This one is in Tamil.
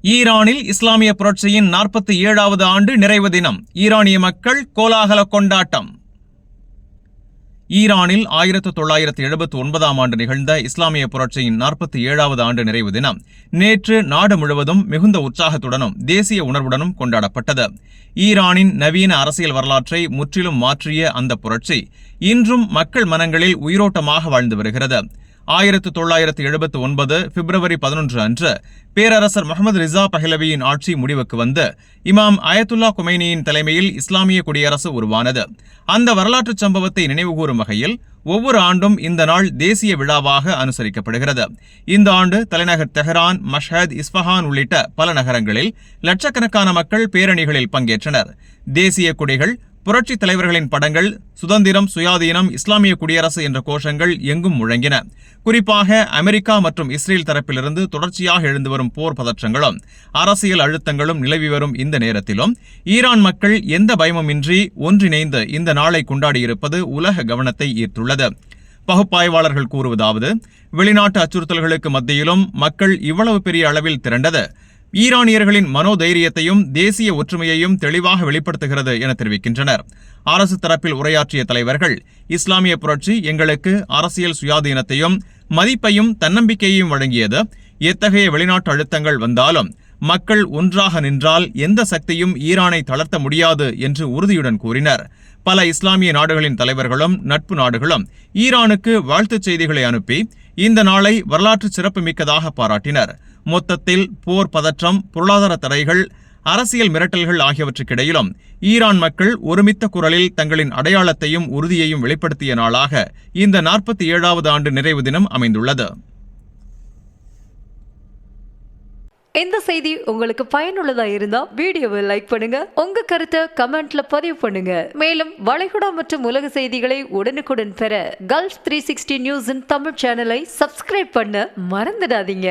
ஈரானில் இஸ்லாமிய புரட்சியின் 47வது ஆண்டு நிறைவு தினம். ஈரானிய மக்கள் கோலாகல கொண்டாட்டம். ஈரானில் 1979ஆம் ஆண்டு நிகழ்ந்த இஸ்லாமிய புரட்சியின் 47வது ஆண்டு நிறைவு தினம் நேற்று நாடு முழுவதும் மிகுந்த உற்சாகத்துடனும் தேசிய உணர்வுடனும் கொண்டாடப்பட்டது. ஈரானின் நவீன அரசியல் வரலாற்றை முற்றிலும் மாற்றிய அந்த புரட்சி இன்றும் மக்கள் மனங்களில் உயிரோட்டமாக வாழ்ந்து வருகிறது. 1979 பிப்ரவரி 11 அன்று பேரரசர் முகமது ரிசா பஹ்லவியின் ஆட்சி முடிவுக்கு வந்து இமாம் அயத்துல்லா குமைனியின் தலைமையில் இஸ்லாமிய குடியரசு உருவானது. அந்த வரலாற்று சம்பவத்தை நினைவுகூரும் வகையில் ஒவ்வொரு ஆண்டும் இந்த நாள் தேசிய விழாவாக அனுசரிக்கப்படுகிறது. இந்த ஆண்டு தலைநகர் தெஹரான், மஷ்ஹத், இஸ்ஃபஹான் உள்ளிட்ட பல நகரங்களில் லட்சக்கணக்கான மக்கள் பேரணிகளில் பங்கேற்றனர். தேசிய கொடிகள், புரட்சி தலைவர்களின் படங்கள், சுதந்திரம், சுயாதீனம், இஸ்லாமிய குடியரசு என்ற கோஷங்கள் எங்கும் முழங்கின. குறிப்பாக அமெரிக்கா மற்றும் இஸ்ரேல் தரப்பிலிருந்து தொடர்ச்சியாக எழுந்து வரும் போர் பதற்றங்களும் அரசியல் அழுத்தங்களும் நிலவி வரும் இந்த நேரத்திலும் ஈரான் மக்கள் எந்த பயமுமின்றி ஒன்றிணைந்து இந்த நாளை கொண்டாடியிருப்பது உலக கவனத்தை ஈர்த்துள்ளது. பகுப்பாய்வாளர்கள் கூறுவதாவது, வெளிநாட்டு அச்சுறுத்தல்களுக்கு மத்தியிலும் மக்கள் இவ்வளவு பெரிய அளவில் திரண்டது ஈரானியர்களின் மனோதைரியத்தையும் தேசிய ஒற்றுமையையும் தெளிவாக வெளிப்படுத்துகிறது என தெரிவிக்கின்றனர். அரசு தரப்பில் உரையாற்றிய தலைவர்கள், இஸ்லாமிய புரட்சி எங்களுக்கு அரசியல் சுயாதீனத்தையும் மதிப்பையும் தன்னம்பிக்கையையும் வழங்கியது. எத்தகைய வெளிநாட்டு அழுத்தங்கள் வந்தாலும் மக்கள் ஒன்றாக நின்றால் எந்த சக்தியும் ஈரானை தளர்த்த முடியாது என்று உறுதியுடன் கூறினர். பல இஸ்லாமிய நாடுகளின் தலைவர்களும் நட்பு நாடுகளும் ஈரானுக்கு வாழ்த்துச் செய்திகளை அனுப்பி இந்த நாளை வரலாற்று சிறப்புமிக்கதாக பாராட்டினர். மொத்தத்தில் போர் பதற்றம், பொருளாதார தடைகள், அரசியல் மிரட்டல்கள் ஆகியவற்றுக்கிடையிலும் ஈரான் மக்கள் ஒருமித்த குரலில் தங்களின் அடையாளத்தையும் உறுதியையும் வெளிப்படுத்திய நாளாக இந்த 47வது ஆண்டு நிறைவு தினம் அமைந்துள்ளது. இந்த செய்தி உங்களுக்கு பயனுள்ளதா இருந்தா வீடியோவை லைக் பண்ணுங்க, உங்க கருத்தை கமெண்ட்ல பதிவு பண்ணுங்க. மேலும் வளைகுடா மற்றும் உலக செய்திகளை உடனுக்குடன் பெற கல்ஃப் 360 நியூஸின் தமிழ் சேனலை சப்ஸ்கிரைப் பண்ண மறந்துடாதீங்க.